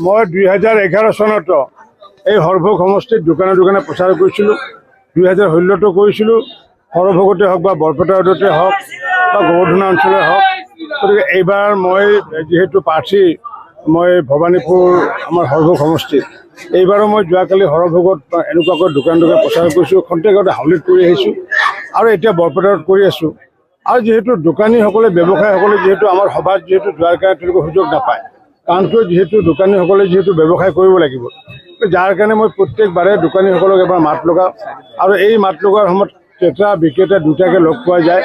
মই 2011 চনত এই হৰভোগ সমষ্টিত দোকানে দোকানে প্ৰচাৰ কৰিছিলোঁ। 2016তো কৰিছিলোঁ, হৰভোগতে হওক বা বৰপেটা ৰোডতে হওক বা গোবৰ্ধনা অঞ্চলে হওক। গতিকে এইবাৰ মই যিহেতু প্ৰাৰ্থী, মই ভৱানীপুৰ আমাৰ হৰভোগ সমষ্টিত, এইবাৰো মই যোৱাকালি হৰভোগত এনেকুৱাকৈ দোকান দোকান প্ৰচাৰ কৰিছোঁ, খন্তেকতে হাউলিত কৰি আহিছোঁ আৰু এতিয়া বৰপেটাত কৰি আছোঁ। আৰু যিহেতু দোকানীসকলে ব্যৱসায়ীসকলে যিহেতু আমাৰ সভাত যিহেতু যোৱাৰ কাৰণে তেওঁলোকে সুযোগ নাপায়, কাৰণ কিয় যিহেতু দোকানীসকলে যিহেতু ব্যৱসায় কৰিব লাগিব, যাৰ কাৰণে মই প্ৰত্যেকবাৰে দোকানীসকলক এবাৰ মাত লগাওঁ আৰু এই মাত লগোৱাৰ সময়ত ক্ৰেতা বিক্ৰেতা দুটাকে লগ পোৱা যায়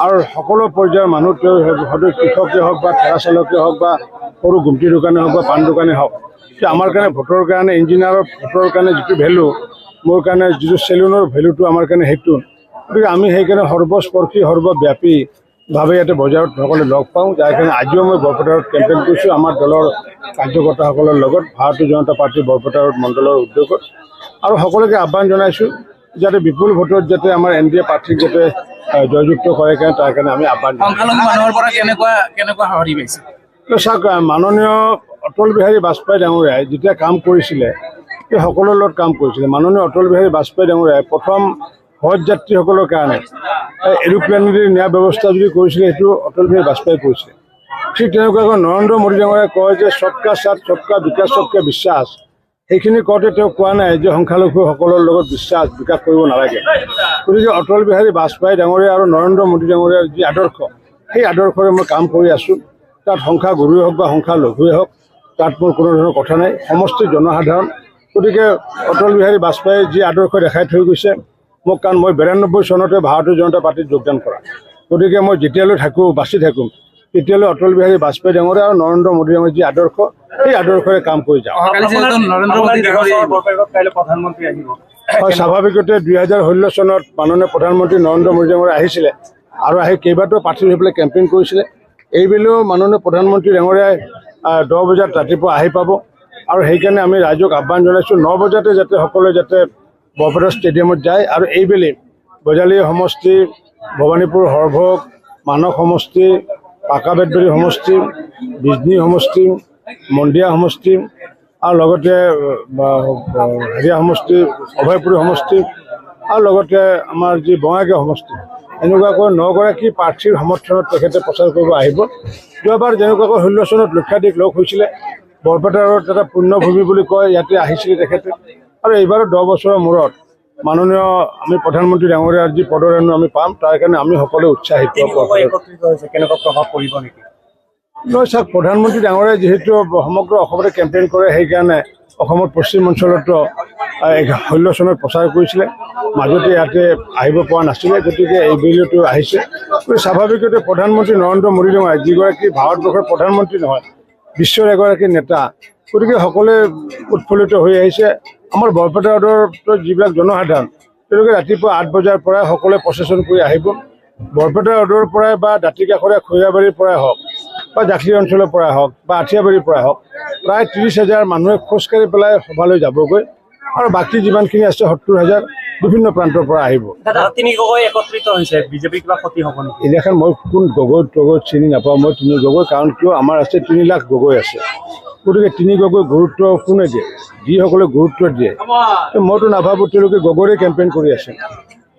আৰু সকলো পৰ্যায়ৰ মানুহ হয়তো কৃষকে হওক বা ঠেলা চালকে হওক বা সৰু গুমটি দোকানে হওক বা পাণ দোকানে হওক, আমাৰ কাৰণে ভোটৰ কাৰণে ইঞ্জিনিয়াৰৰ ভোটৰ কাৰণে যিটো ভেলু, মোৰ কাৰণে যিটো চেলুনৰ ভেলুটো আমাৰ কাৰণে সেইটো। গতিকে আমি সেইকাৰণে সৰ্বস্পৰ্শী সৰ্বব্যাপীভাৱে ইয়াতে বজাৰত সকলোৱে লগ পাওঁ, যাৰ কাৰণে আজিও মই বৰপেটাত কেম্পেইন কৰিছোঁ আমাৰ দলৰ কাৰ্যকৰ্তাসকলৰ লগত, ভাৰতীয় জনতা পাৰ্টীৰ বৰপেটা মণ্ডলৰ উদ্যোগত। আৰু সকলোকে আহ্বান জনাইছোঁ যাতে বিপুল ভোটত যাতে আমাৰ NDA প্ৰাৰ্থীক যাতে জয়যুক্ত কৰে, কাৰণে তাৰ কাৰণে আমি আহ্বান জনাইছোঁ। চাওক, মাননীয় অটল বিহাৰী বাজপেয়ী ডাঙৰীয়াই যেতিয়া কাম কৰিছিলে, সেই সকলোৰ লগত কাম কৰিছিলে। মাননীয় অটল বিহাৰী বাজপেয়ী ডাঙৰীয়াই প্ৰথম হজ যাত্ৰীসকলৰ কাৰণে এৰোপ্লেনেৰে নিয়াৰ ব্যৱস্থা যদি কৰিছিলে, সেইটো অটল বিহাৰী বাজপেয়ীয়ে কৰিছিলে। ঠিক তেনেকুৱাকৈ নৰেন্দ্ৰ মোদী ডাঙৰীয়াই কয় যে সবকা সাথ সবকা বিকাশ সবকা বিশ্বাস, সেইখিনি কওঁতে তেওঁ কোৱা নাই যে সংখ্যালঘুসকলৰ লগত বিকাশ কৰিব নালাগে। গতিকে অটল বিহাৰী বাজপেয়ী ডাঙৰীয়া আৰু নৰেন্দ্ৰ মোদী ডাঙৰীয়াৰ যি আদৰ্শ, সেই আদৰ্শৰে মই কাম কৰি আছোঁ। তাত সংখ্যাগুৰুৱে হওক বা সংখ্যালঘুৱে হওক, তাত মোৰ কোনো ধৰণৰ কথা নাই, সমষ্টি জনসাধাৰণ। গতিকে অটল বিহাৰী বাজপেয়ীয়ে যি আদৰ্শ দেখাই থৈ গৈছে মোক, কাৰণ মই 92 চনতে ভাৰতীয় জনতা পাৰ্টীত যোগদান কৰা। গতিকে মই যেতিয়ালৈ বাচি থাকোঁ তেতিয়ালৈ অটল বিহাৰী বাজপেয়ী ডাঙৰীয়া আৰু নৰেন্দ্ৰ মোদী ডাঙৰীয়াৰ যি আদৰ্শ, সেই আদৰ্শৰে কাম কৰি যাওঁ। হয়, স্বাভাৱিকতে 2016 চনত মাননীয় প্ৰধানমন্ত্ৰী নৰেন্দ্ৰ মোদী ডাঙৰীয়া আহিছিলে আৰু আহি কেইবাটাও প্ৰাৰ্থী হৈ পেলাই কেম্পেইন কৰিছিলে। এইবেলিও মাননীয় প্ৰধানমন্ত্ৰী ডাঙৰীয়াই 10 বজাত ৰাতিপুৱা আহি পাব আৰু সেইকাৰণে আমি ৰাইজক আহ্বান জনাইছোঁ 9 বজাতে যাতে সকলোৱে যাতে বৰপেটা ষ্টেডিয়ামত যায়। আৰু এইবেলি বজালী সমষ্টি, ভৱানীপুৰ হৰভোগ, মানস সমষ্টি, পাকাবেতবাৰী সমষ্টি, বিজনী সমষ্টি, মন্দিয়া সমষ্টি আৰু লগতে হেৰিয়া সমষ্টি, অভয়পুৰী সমষ্টি আৰু লগতে আমাৰ যি বঙাইগাঁও সমষ্টি, এনেকুৱাকৈ 9গৰাকী প্ৰাৰ্থীৰ সমৰ্থনত তেখেতে প্ৰচাৰ কৰিব আহিব। যোৱাবাৰ যেনেকুৱাকৈ 16 চনত লক্ষাধিক লোক হৈছিলে, বৰপেটাৰ এটা পুণ্যভূমি বুলি কয়, ইয়াতে আহিছিলে তেখেতে। আৰু এইবাৰ 10 বছৰৰ মূৰত মাননীয় আমি প্ৰধানমন্ত্ৰী ডাঙৰীয়াৰ যি পদৰেণু আমি পাম, তাৰ কাৰণে আমি সকলোৱে উৎসাহিত। কেনেকুৱা প্ৰভাৱ পৰিব নেকি? নহয়, চাওক, প্ৰধানমন্ত্ৰী ডাঙৰীয়াই যিহেতু সমগ্ৰ অসমতে কেম্পেইন কৰে, সেইকাৰণে অসমৰ পশ্চিম অঞ্চলতো 16 চনত প্ৰচাৰ কৰিছিলে, মাজতে ইয়াতে আহিব পৰা নাছিলে। গতিকে এইবেলিতো আহিছে। স্বাভাৱিকতে প্ৰধানমন্ত্ৰী নৰেন্দ্ৰ মোদী ডাঙৰীয়া যিগৰাকী ভাৰতবৰ্ষৰ প্ৰধানমন্ত্ৰী নহয়, বিশ্বৰ এগৰাকী নেতা, গতিকে সকলোৱে উৎফুল্লিত হৈ আহিছে। আমাৰ বৰপেটা ৰোডৰ যিবিলাক জনসাধাৰণ, তেওঁলোকে ৰাতিপুৱা 8 বজাৰ পৰাই সকলোৱে প্ৰচেছন কৰি আহিব। বৰপেটা ৰোডৰ পৰাই বা দাঁতিকাষৰীয়া খৈৰাবাৰীৰ পৰাই হওক বা জাখি অঞ্চলৰ পৰাই হওক বা আঠিয়াবাৰীৰ পৰাই হওক, প্ৰায় 30,000 মানুহে খোজকাঢ়ি পেলাই সভালৈ যাবগৈ আৰু বাকী যিমানখিনি আছে 70,000 বিভিন্ন প্ৰান্তৰ পৰা আহিব। এলেখন মই কোন গগৈ চিনি নাপাওঁ, মই 3 গগৈ, কাৰণ কিয় আমাৰ আছে 3 লাখ গগৈ আছে। গতিকে 3 গগৈ গুৰুত্ব কোনে দিয়ে? যিসকলে গুৰুত্ব দিয়ে, মইতো নাভাবোঁ তেওঁলোকে গগৈৰে কেম্পেইন কৰি আছে।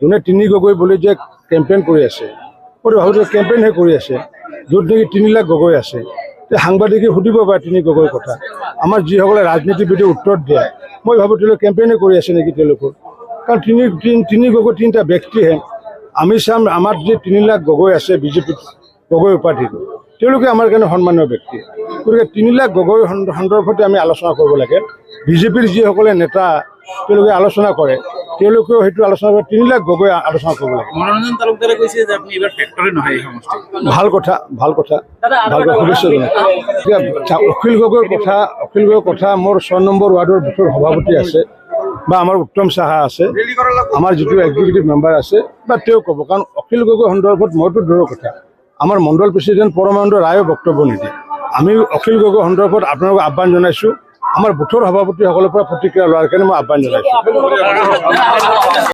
যোনে 3 গগৈ বুলি যে কেম্পেইন কৰি আছে, মইতো ভাবোঁ কেম্পেইনহে কৰি আছে। য'ত নেকি 3 লাখ গগৈ আছে, সাংবাদিকে সুধিব পাৰে 3 গগৈৰ কথা। আমাৰ যিসকলে ৰাজনীতিবিদে উত্তৰ দিয়ে, মই ভাবোঁ তেওঁলোকে কেম্পেইনে কৰি আছে নেকি তেওঁলোকৰ, কাৰণ 3 গগৈ 3টা ব্যক্তিহে। আমি চাম আমাৰ যে 3 লাখ গগৈ আছে বিজেপিত, গগৈ উপাধিত, তেওঁলোকে আমাৰ কাৰণে সন্মানীয় ব্যক্তি। গতিকে 3 লাখ গগৈ সন্দৰ্ভতে আমি আলোচনা কৰিব লাগে। বিজেপিৰ যিসকলে নেতা তেওঁলোকে আলোচনা কৰে, তেওঁলোকেও সেইটো আলোচনা কৰে, 3 লাখ গগৈ আলোচনা কৰিব লাগে। মনোৰঞ্জন তালুকদাৰে কৈছে যে আপুনি এবাৰ ফেক্টৰী নহয় এই সমষ্টি। ভাল কথা, ভাল কথা, শুভেচ্ছা জনাই। এতিয়া অখিল গগৈৰ কথা মোৰ 6 নম্বৰ ৱাৰ্ডৰ বুথৰ সভাপতি আছে বা আমাৰ উত্তম সাহা আছে, আমাৰ যিটো এক্সিকিউটিভ মেম্বাৰ আছে, বা তেওঁ ক'ব, কাৰণ অখিল গগৈ সন্দৰ্ভত মইতো দূৰৰ কথা, আমাৰ মণ্ডল প্ৰেচিডেণ্ট পৰমানন্দ ৰায়েও বক্তব্য নিদিয়ে। আমি অখিল গগৈ সন্দৰ্ভত আপোনালোকক আহ্বান জনাইছোঁ, আমাৰ বুথৰ সভাপতিসকলৰ পৰা প্ৰতিক্ৰিয়া লোৱাৰ কাৰণে মই আহ্বান জনাইছোঁ।